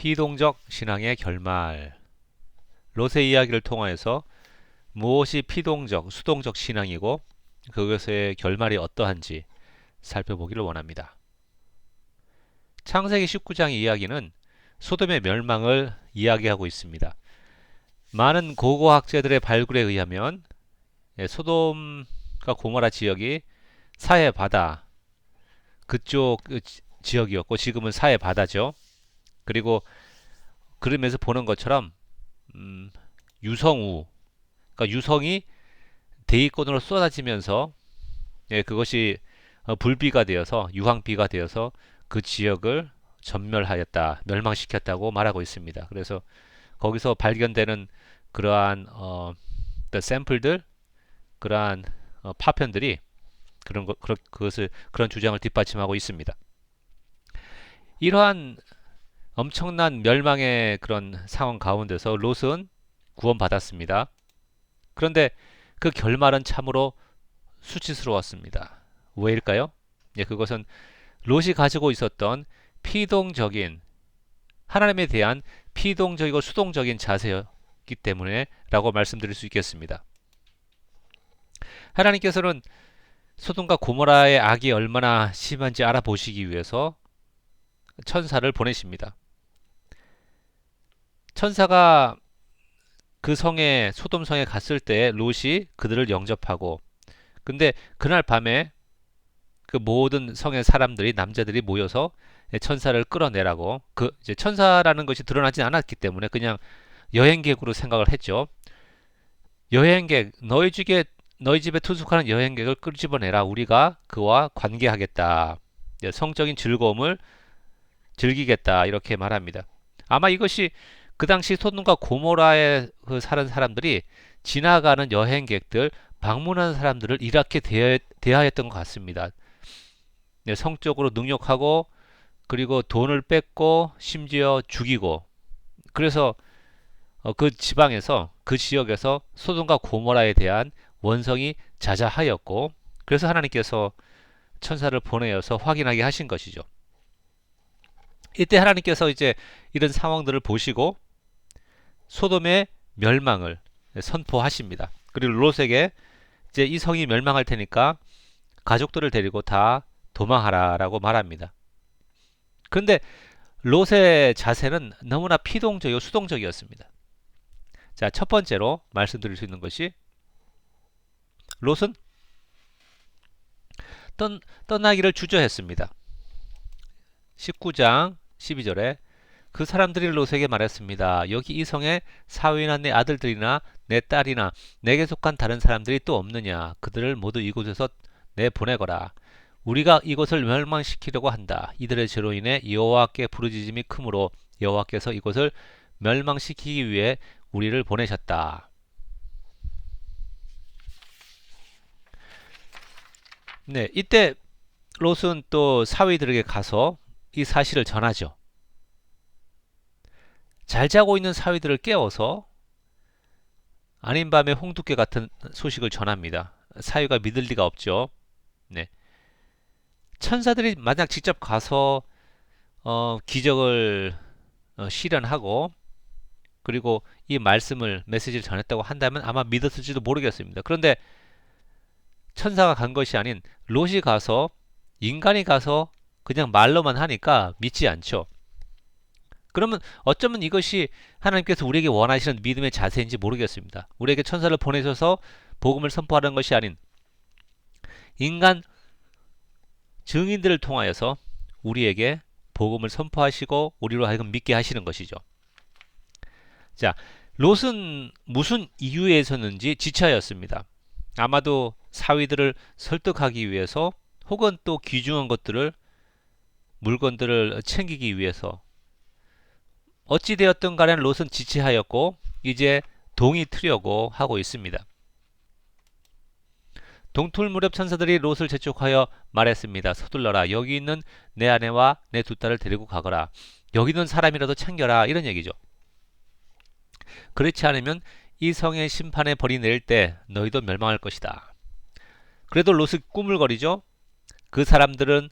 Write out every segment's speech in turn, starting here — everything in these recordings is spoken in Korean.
피동적 신앙의 결말. 롯의 이야기를 통하여서 무엇이 피동적, 수동적 신앙이고 그것의 결말이 어떠한지 살펴보기를 원합니다. 창세기 19장의 이야기는 소돔의 멸망을 이야기하고 있습니다. 많은 고고학자들의 발굴에 의하면 소돔과 고모라 지역이 사해 바다 그쪽 지역이었고 지금은 사해 바다죠. 그리고 그림에서 보는 것처럼 유성우, 그러니까 유성이 대기권으로 쏟아지면서 그것이 불비가 되어서 유황비가 되어서 그 지역을 전멸하였다, 멸망시켰다고 말하고 있습니다. 그래서 거기서 발견되는 그러한 샘플들, 그러한 파편들이 그런 주장을 뒷받침하고 있습니다. 이러한 엄청난 멸망의 그런 상황 가운데서 롯은 구원받았습니다. 그런데 그 결말은 참으로 수치스러웠습니다. 왜일까요? 그것은 롯이 가지고 있었던 피동적인 하나님에 대한 피동적이고 수동적인 자세였기 때문에 라고 말씀드릴 수 있겠습니다. 하나님께서는 소돔과 고모라의 악이 얼마나 심한지 알아보시기 위해서 천사를 보내십니다. 천사가 그 성에 소돔 성에 갔을 때 롯이 그들을 영접하고 근데 그날 밤에 그 모든 성의 사람들이 남자들이 모여서 천사를 끌어내라고 그 이제 천사라는 것이 드러나지 않았기 때문에 그냥 여행객으로 생각을 했죠. 여행객 너희 집에 투숙하는 여행객을 끄집어내라. 우리가 그와 관계하겠다. 성적인 즐거움을 즐기겠다. 이렇게 말합니다. 아마 이것이 그 당시 소돔과 고모라에 사는 사람들이 지나가는 여행객들, 방문하는 사람들을 이렇게 대하였던 것 같습니다. 성적으로 능욕하고 그리고 돈을 뺏고 심지어 죽이고 그래서 그 지방에서 그 지역에서 소돔과 고모라에 대한 원성이 자자하였고 그래서 하나님께서 천사를 보내어서 확인하게 하신 것이죠. 이때 하나님께서 이제 이런 상황들을 보시고 소돔의 멸망을 선포하십니다. 그리고 롯에게 이제 이 성이 멸망할 테니까 가족들을 데리고 다 도망하라라고 말합니다. 그런데 롯의 자세는 너무나 피동적이고 수동적이었습니다. 자, 첫 번째로 말씀드릴 수 있는 것이 롯은 떠나기를 주저했습니다. 19장 12절에 그 사람들이 롯에게 말했습니다. 여기 이 성에 사위나 내 아들들이나 내 딸이나 내게 속한 다른 사람들이 또 없느냐? 그들을 모두 이곳에서 내보내거라. 우리가 이곳을 멸망시키려고 한다. 이들의 죄로 인해 여호와께 부르짖음이 크므로 여호와께서 이곳을 멸망시키기 위해 우리를 보내셨다. 네, 이때 롯은 또 사위들에게 가서 이 사실을 전하죠. 잘 자고 있는 사위들을 깨워서 아닌 밤에 홍두깨 같은 소식을 전합니다. 사위가 믿을 리가 없죠. 네. 천사들이 만약 직접 가서 기적을 실현하고 그리고 이 메시지를 전했다고 한다면 아마 믿었을지도 모르겠습니다. 그런데 천사가 간 것이 아닌 롯이 가서 인간이 가서 그냥 말로만 하니까 믿지 않죠. 그러면 어쩌면 이것이 하나님께서 우리에게 원하시는 믿음의 자세인지 모르겠습니다. 우리에게 천사를 보내셔서 복음을 선포하는 것이 아닌 인간 증인들을 통하여서 우리에게 복음을 선포하시고 우리로 하여금 믿게 하시는 것이죠. 자, 롯은 무슨 이유에서는지 지체하였습니다. 아마도 사위들을 설득하기 위해서 혹은 또 귀중한 물건들을 챙기기 위해서 어찌되었든 간에 롯은 지체하였고 이제 동이 트려고 하고 있습니다. 동틀 무렵 천사들이 롯을 재촉하여 말했습니다. 서둘러라. 여기 있는 내 아내와 내 두 딸을 데리고 가거라. 여기 있는 사람이라도 챙겨라. 이런 얘기죠. 그렇지 않으면 이 성의 심판의 벌이 내릴 때 너희도 멸망할 것이다. 그래도 롯이 꾸물거리죠. 그 사람들은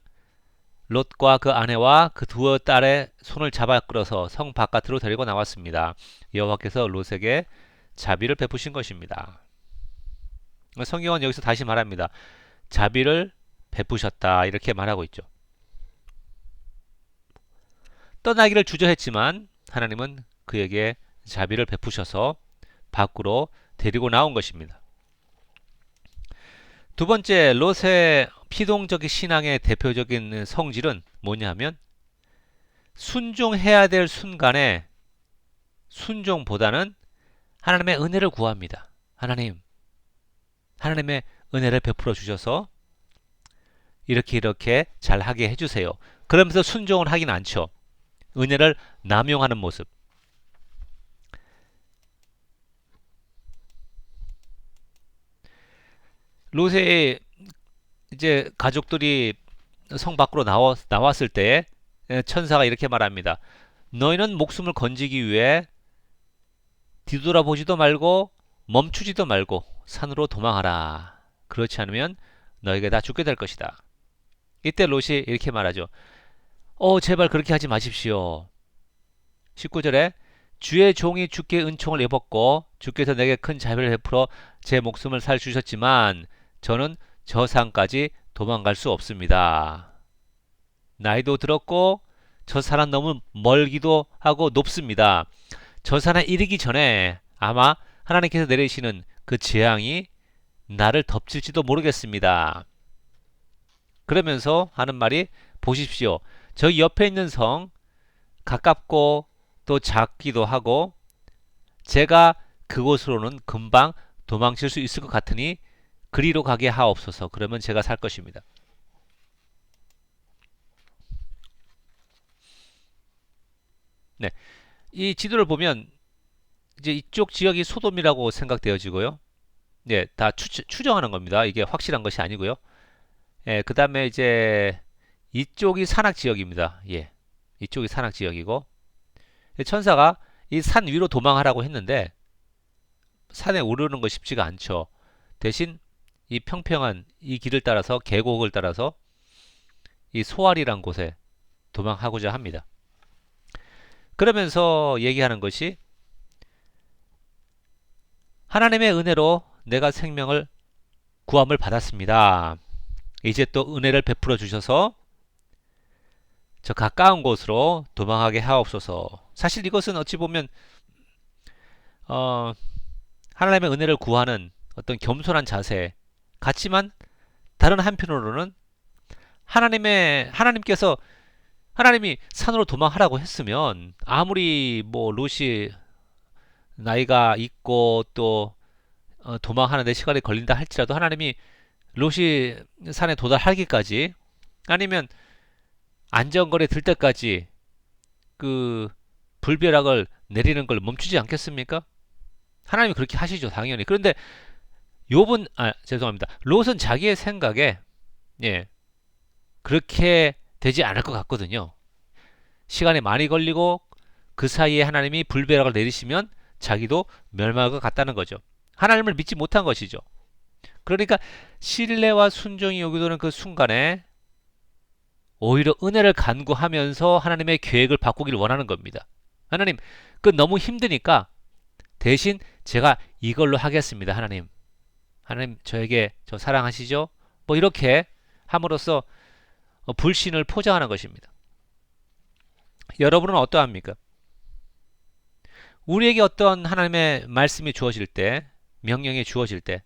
롯과 그 아내와 그 두 딸의 손을 잡아 끌어서 성 바깥으로 데리고 나왔습니다. 여호와께서 롯에게 자비를 베푸신 것입니다. 성경은 여기서 다시 말합니다. 자비를 베푸셨다 이렇게 말하고 있죠. 떠나기를 주저했지만 하나님은 그에게 자비를 베푸셔서 밖으로 데리고 나온 것입니다. 두 번째, 롯의 피동적인 신앙의 대표적인 성질은 뭐냐면 순종해야 될 순간에 순종보다는 하나님의 은혜를 구합니다. 하나님의 은혜를 베풀어 주셔서 이렇게 잘하게 해주세요. 그러면서 순종을 하긴 않죠. 은혜를 남용하는 모습. 롯의 이제 가족들이 성 밖으로 나왔을 때 천사가 이렇게 말합니다. 너희는 목숨을 건지기 위해 뒤돌아보지도 말고 멈추지도 말고 산으로 도망하라. 그렇지 않으면 너희가 다 죽게 될 것이다. 이때 롯이 이렇게 말하죠. 제발 그렇게 하지 마십시오. 19절에 주의 종이 주께 은총을 입었고 주께서 내게 큰 자비를 베풀어 제 목숨을 살주셨지만 저는 저 산까지 도망갈 수 없습니다. 나이도 들었고 저 산은 너무 멀기도 하고 높습니다. 저 산에 이르기 전에 아마 하나님께서 내리시는 그 재앙이 나를 덮칠지도 모르겠습니다. 그러면서 하는 말이 보십시오. 저기 옆에 있는 성 가깝고 또 작기도 하고 제가 그곳으로는 금방 도망칠 수 있을 것 같으니 그리로 가게 하옵소서. 그러면 제가 살 것입니다. 네, 이 지도를 보면 이제 이쪽 지역이 소돔이라고 생각되어지고요. 네, 다 추정하는 겁니다. 이게 확실한 것이 아니고요. 예, 그 다음에 이제 이쪽이 산악 지역입니다. 예, 이쪽이 산악 지역이고 천사가 이 산 위로 도망하라고 했는데 산에 오르는 거 쉽지가 않죠. 대신 이 평평한 이 길을 따라서 계곡을 따라서 이 소알이란 곳에 도망하고자 합니다. 그러면서 얘기하는 것이 하나님의 은혜로 내가 생명을 구함을 받았습니다. 이제 또 은혜를 베풀어 주셔서 저 가까운 곳으로 도망하게 하옵소서. 사실 이것은 어찌 보면 하나님의 은혜를 구하는 어떤 겸손한 자세 같지만 다른 한편으로는 하나님께서 하나님이 산으로 도망하라고 했으면 아무리 뭐 롯이 나이가 있고 또 도망하는데 시간이 걸린다 할지라도 하나님이 롯이 산에 도달하기까지 아니면 안전거리에 들 때까지 그 불벼락을 내리는 걸 멈추지 않겠습니까? 하나님이 그렇게 하시죠, 당연히. 그런데 죄송합니다. 롯은 자기의 생각에 예, 그렇게 되지 않을 것 같거든요. 시간이 많이 걸리고 그 사이에 하나님이 불벼락을 내리시면 자기도 멸망할 것 같다는 거죠. 하나님을 믿지 못한 것이죠. 그러니까 신뢰와 순종이 여기도는 그 순간에 오히려 은혜를 간구하면서 하나님의 계획을 바꾸기를 원하는 겁니다. 하나님, 그 너무 힘드니까 대신 제가 이걸로 하겠습니다. 하나님 저에게 저 사랑하시죠? 뭐 이렇게 함으로써 불신을 포장하는 것입니다. 여러분은 어떠합니까? 우리에게 어떤 하나님의 말씀이 주어질 때, 명령이 주어질 때,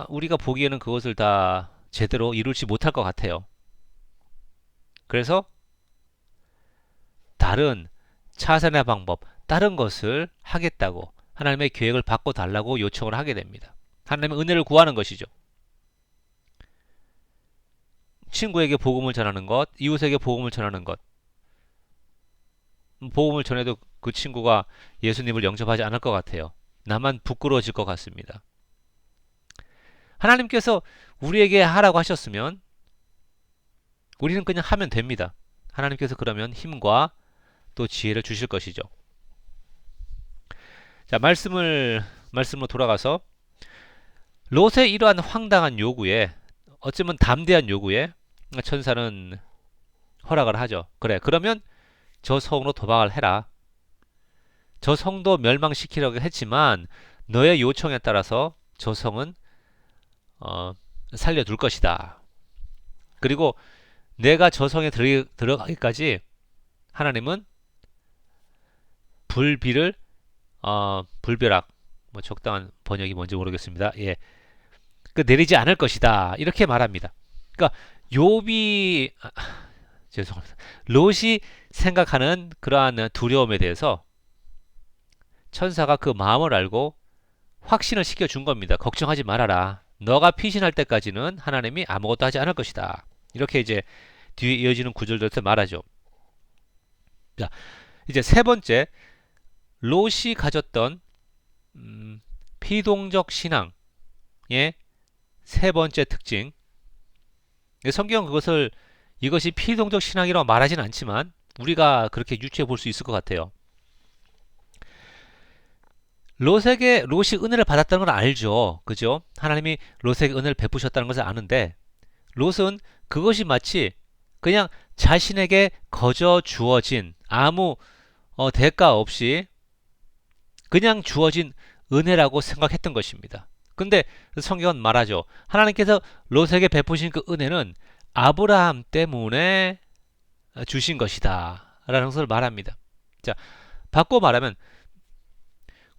우리가 보기에는 그것을 다 제대로 이룰지 못할 것 같아요. 그래서 다른 차선의 방법, 다른 것을 하겠다고 하나님의 계획을 바꿔달라고 요청을 하게 됩니다. 하나님의 은혜를 구하는 것이죠. 친구에게 복음을 전하는 것, 이웃에게 복음을 전하는 것. 복음을 전해도 그 친구가 예수님을 영접하지 않을 것 같아요. 나만 부끄러워질 것 같습니다. 하나님께서 우리에게 하라고 하셨으면 우리는 그냥 하면 됩니다. 하나님께서 그러면 힘과 또 지혜를 주실 것이죠. 자, 말씀으로 돌아가서 롯의 이러한 황당한 요구에 어쩌면 담대한 요구에 천사는 허락을 하죠. 그래, 그러면 저 성으로 도박을 해라. 저 성도 멸망시키려고 했지만 너의 요청에 따라서 저 성은 어, 살려둘 것이다. 그리고 내가 저 성에 들어가기까지 하나님은 불비를 불벼락, 뭐 적당한 번역이 뭔지 모르겠습니다. 예, 그 내리지 않을 것이다. 이렇게 말합니다. 그러니까 욥이 죄송합니다. 롯이 생각하는 그러한 두려움에 대해서 천사가 그 마음을 알고 확신을 시켜준 겁니다. 걱정하지 말아라. 너가 피신할 때까지는 하나님이 아무것도 하지 않을 것이다. 이렇게 이제 뒤에 이어지는 구절들에서 말하죠. 자, 이제 세 번째, 롯이 가졌던 피동적 신앙의 세 번째 특징. 성경은 이것이 피동적 신앙이라고 말하진 않지만 우리가 그렇게 유추해 볼 수 있을 것 같아요. 롯이 은혜를 받았다는 걸 알죠. 그죠? 하나님이 롯에게 은혜를 베푸셨다는 것을 아는데 롯은 그것이 마치 그냥 자신에게 거저 주어진 아무 대가 없이 그냥 주어진 은혜라고 생각했던 것입니다. 근데 성경은 말하죠. 하나님께서 롯에게 베푸신 그 은혜는 아브라함 때문에 주신 것이다. 라는 것을 말합니다. 자, 바꿔 말하면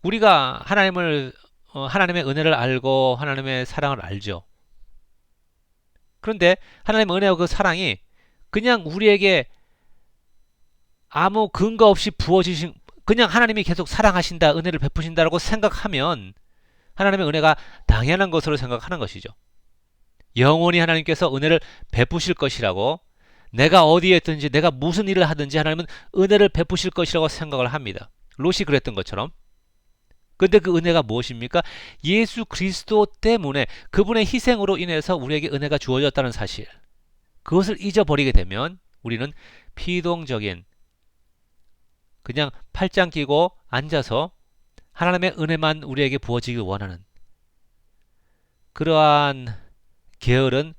우리가 하나님의 은혜를 알고 하나님의 사랑을 알죠. 그런데 하나님의 은혜와 그 사랑이 그냥 우리에게 아무 근거 없이 부어지신 그냥 하나님이 계속 사랑하신다, 은혜를 베푸신다라고 생각하면 하나님의 은혜가 당연한 것으로 생각하는 것이죠. 영원히 하나님께서 은혜를 베푸실 것이라고 내가 어디에 있든지 내가 무슨 일을 하든지 하나님은 은혜를 베푸실 것이라고 생각을 합니다. 롯이 그랬던 것처럼. 근데 그 은혜가 무엇입니까? 예수 그리스도 때문에 그분의 희생으로 인해서 우리에게 은혜가 주어졌다는 사실. 그것을 잊어버리게 되면 우리는 피동적인 그냥 팔짱 끼고 앉아서 하나님의 은혜만 우리에게 부어지길 원하는 그러한 게으른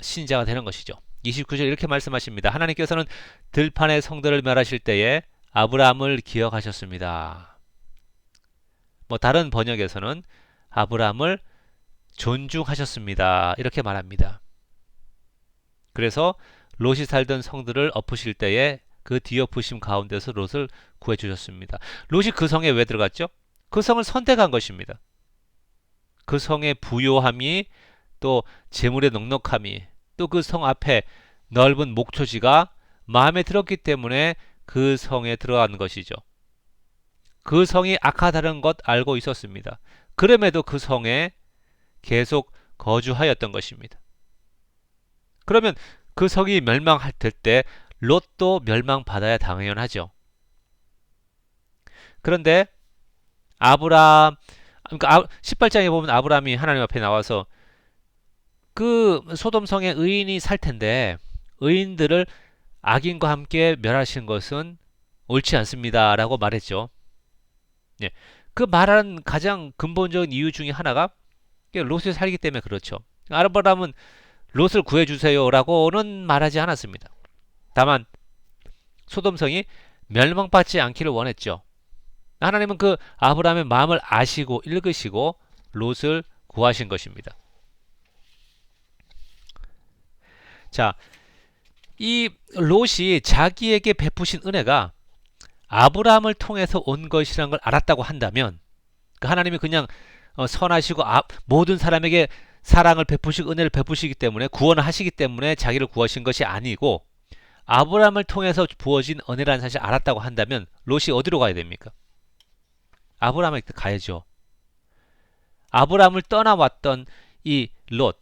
신자가 되는 것이죠. 29절 이렇게 말씀하십니다. 하나님께서는 들판의 성들을 멸하실 때에 아브라함을 기억하셨습니다. 뭐 다른 번역에서는 아브라함을 존중하셨습니다. 이렇게 말합니다. 그래서 롯이 살던 성들을 엎으실 때에 그 뒤엎으심 가운데서 롯을 구해주셨습니다. 롯이 그 성에 왜 들어갔죠? 그 성을 선택한 것입니다. 그 성의 부요함이 또 재물의 넉넉함이 또 그 성 앞에 넓은 목초지가 마음에 들었기 때문에 그 성에 들어간 것이죠. 그 성이 악하다는 것 알고 있었습니다. 그럼에도 그 성에 계속 거주하였던 것입니다. 그러면 그 성이 멸망할 때 롯도 멸망받아야 당연하죠. 그런데 그러니까 18장에 보면 아브라함이 하나님 앞에 나와서 그 소돔성에 의인이 살 텐데 의인들을 악인과 함께 멸하신 것은 옳지 않습니다. 라고 말했죠. 예. 그 말하는 가장 근본적인 이유 중에 하나가 롯이 살기 때문에 그렇죠. 아브라함은 롯을 구해주세요 라고는 말하지 않았습니다. 다만 소돔성이 멸망받지 않기를 원했죠. 하나님은 그 아브라함의 마음을 아시고 읽으시고 롯을 구하신 것입니다. 자, 이 롯이 자기에게 베푸신 은혜가 아브라함을 통해서 온 것이라는 걸 알았다고 한다면 하나님이 그냥 선하시고 모든 사람에게 사랑을 베푸시고 은혜를 베푸시기 때문에 구원을 하시기 때문에 자기를 구하신 것이 아니고 아브라함을 통해서 부어진 은혜라는 사실을 알았다고 한다면 롯이 어디로 가야 됩니까? 아브라함에게 가야죠. 아브라함을 떠나왔던 이 롯,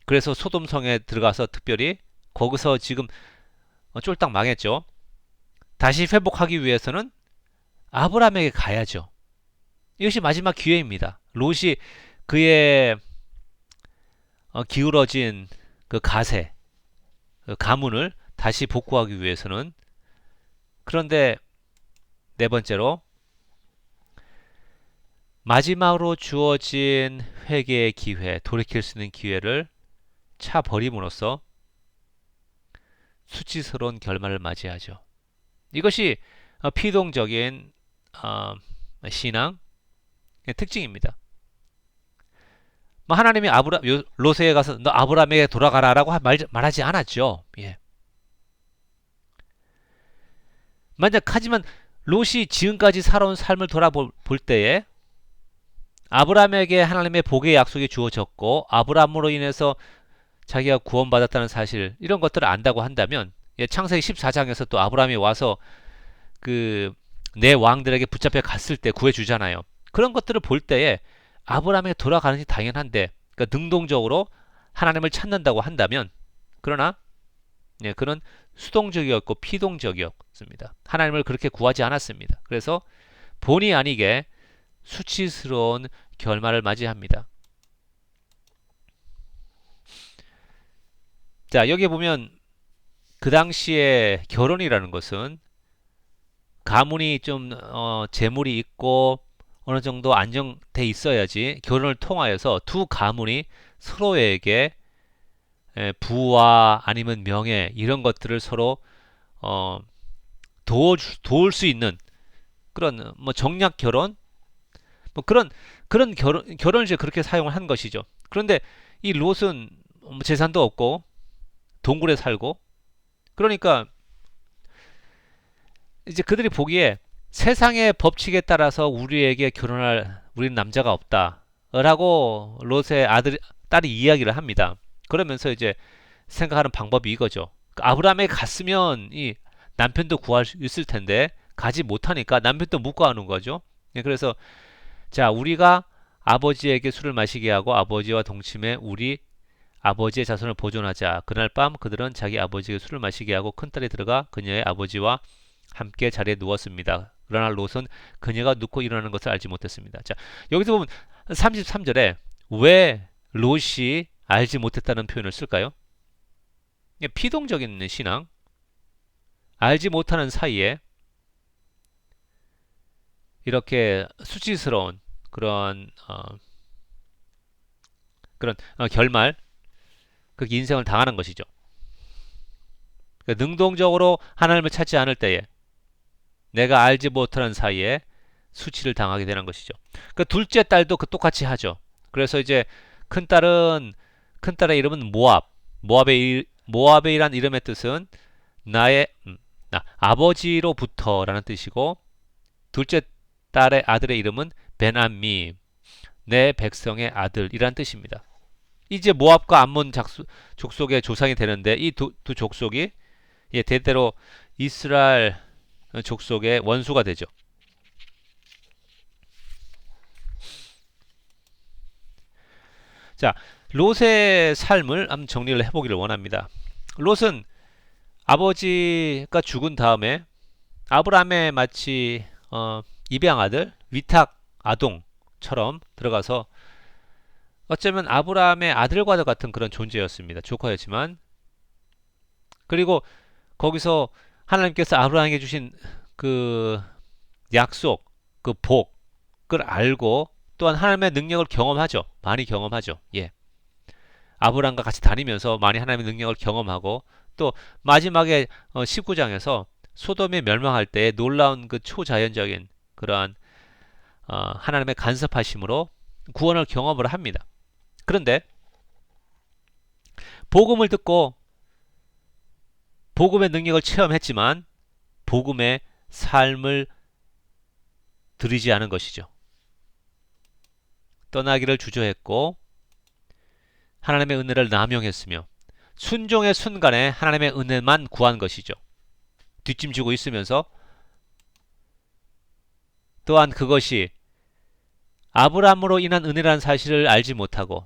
그래서 소돔성에 들어가서 특별히 거기서 지금 쫄딱 망했죠. 다시 회복하기 위해서는 아브라함에게 가야죠. 이것이 마지막 기회입니다. 롯이 그의 기울어진 그 가세, 그 가문을 다시 복구하기 위해서는. 그런데 네 번째로 마지막으로 주어진 회개의 기회, 돌이킬 수 있는 기회를 차버림으로써 수치스러운 결말을 맞이하죠. 이것이 피동적인 신앙의 특징입니다. 뭐 하나님이 롯에 가서 너 아브라함에게 돌아가라라고 말하지 않았죠. 예. 하지만 롯이 지금까지 살아온 삶을 돌아볼 때에 아브라함에게 하나님의 복의 약속이 주어졌고 아브라함으로 인해서 자기가 구원받았다는 사실 이런 것들을 안다고 한다면 창세기 14장에서 또 아브라함이 와서 그 내 왕들에게 붙잡혀 갔을 때 구해주잖아요. 그런 것들을 볼 때에 아브라함에게 돌아가는 게 당연한데 그러니까 능동적으로 하나님을 찾는다고 한다면 그러나 그런 수동적이었고 피동적이었습니다. 하나님을 그렇게 구하지 않았습니다. 그래서 본의 아니게 수치스러운 결말을 맞이합니다. 자, 여기 보면 그 당시에 결혼이라는 것은 가문이 좀 재물이 있고 어느 정도 안정돼 있어야지 결혼을 통하여서 두 가문이 서로에게 부와 아니면 명예 이런 것들을 서로 도울 수 있는 그런 뭐 정략 결혼 뭐 그런 결혼을 이제 그렇게 사용을 한 것이죠. 그런데 이 롯은 뭐 재산도 없고 동굴에 살고 그러니까 이제 그들이 보기에 세상의 법칙에 따라서 우리에게 결혼할 우리는 남자가 없다라고 롯의 딸이 이야기를 합니다. 그러면서 이제 생각하는 방법이 이거죠. 아브라함에 갔으면 이 남편도 구할 수 있을 텐데 가지 못하니까 남편도 못 구하는 거죠. 그래서 자 우리가 아버지에게 술을 마시게 하고 아버지와 동침해 우리 아버지의 자손을 보존하자. 그날 밤 그들은 자기 아버지에게 술을 마시게 하고 큰딸이 들어가 그녀의 아버지와 함께 자리에 누웠습니다. 그러나 롯은 그녀가 눕고 일어나는 것을 알지 못했습니다. 자, 여기서 보면 33절에 왜 롯이 알지 못했다는 표현을 쓸까요? 피동적인 신앙, 알지 못하는 사이에 이렇게 수치스러운 그런 결말, 그 인생을 당하는 것이죠. 그러니까 능동적으로 하나님을 찾지 않을 때에 내가 알지 못하는 사이에 수치를 당하게 되는 것이죠. 그 둘째 딸도 그 똑같이 하죠. 그래서 이제 큰딸의 이름은 모압이란 이름의 뜻은 나의 아버지로부터라는 뜻이고 둘째 딸의 아들의 이름은 베남미 내 백성의 아들이란 뜻입니다. 이제 모압과 암몬 족속의 조상이 되는데 이 두 족속이 대대로 이스라엘 족속의 원수가 되죠. 자, 롯의 삶을 한번 정리를 해보기를 원합니다. 롯은 아버지가 죽은 다음에 아브라함의 마치 입양 아들, 위탁 아동처럼 들어가서 어쩌면 아브라함의 아들과 같은 그런 존재였습니다. 조카였지만 그리고 거기서 하나님께서 아브라함에게 주신 그 약속, 그 복을 알고 또한 하나님의 능력을 경험하죠. 많이 경험하죠. 예. 아브라함과 같이 다니면서 많이 하나님의 능력을 경험하고 또 마지막에 19장에서 소돔이 멸망할 때 놀라운 그 초자연적인 그러한 하나님의 간섭하심으로 구원을 경험을 합니다. 그런데 복음을 듣고 복음의 능력을 체험했지만 복음의 삶을 들이지 않은 것이죠. 떠나기를 주저했고 하나님의 은혜를 남용했으며 순종의 순간에 하나님의 은혜만 구한 것이죠. 뒷짐지고 있으면서 또한 그것이 아브라함으로 인한 은혜라는 사실을 알지 못하고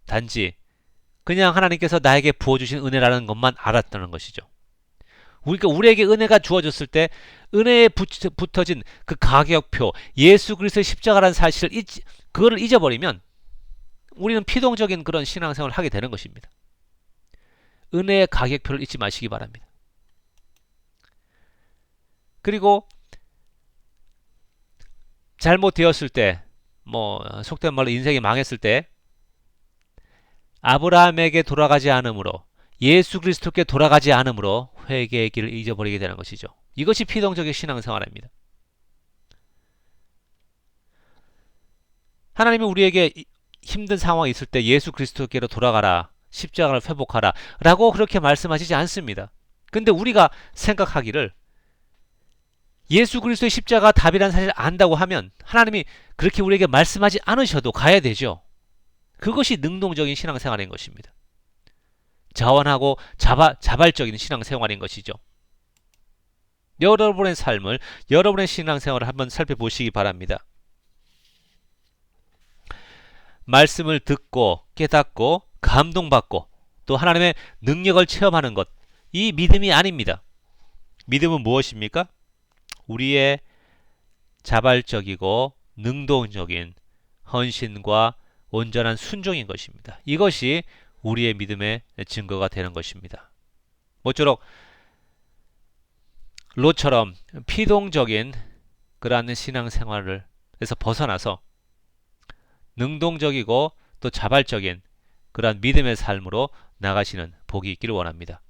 단지 그냥 하나님께서 나에게 부어주신 은혜라는 것만 알았다는 것이죠. 그러니까 우리에게 은혜가 주어졌을 때 은혜에 붙어진 그 가격표 예수 그리스도의 십자가라는 사실을 그거를 잊어버리면 우리는 피동적인 그런 신앙생활을 하게 되는 것입니다. 은혜의 가격표를 잊지 마시기 바랍니다. 그리고 잘못되었을 때 속된 말로 인생이 망했을 때 아브라함에게 돌아가지 않으므로 예수 그리스도께 돌아가지 않으므로 회개의 길을 잊어버리게 되는 것이죠. 이것이 피동적인 신앙생활입니다. 하나님은 우리에게 힘든 상황이 있을 때 예수 그리스도께로 돌아가라, 십자가를 회복하라 라고 그렇게 말씀하시지 않습니다. 근데 우리가 생각하기를 예수 그리스도의 십자가 답이라는 사실을 안다고 하면 하나님이 그렇게 우리에게 말씀하지 않으셔도 가야 되죠. 그것이 능동적인 신앙생활인 것입니다. 자원하고 자발적인 신앙생활인 것이죠. 여러분의 삶을, 여러분의 신앙생활을 한번 살펴보시기 바랍니다. 말씀을 듣고 깨닫고 감동받고 또 하나님의 능력을 체험하는 것, 이 믿음이 아닙니다. 믿음은 무엇입니까? 우리의 자발적이고 능동적인 헌신과 온전한 순종인 것입니다. 이것이 우리의 믿음의 증거가 되는 것입니다. 모쪼록 롯처럼 피동적인 그러한 신앙생활을 에서 벗어나서 능동적이고 또 자발적인 그러한 믿음의 삶으로 나가시는 복이 있기를 원합니다.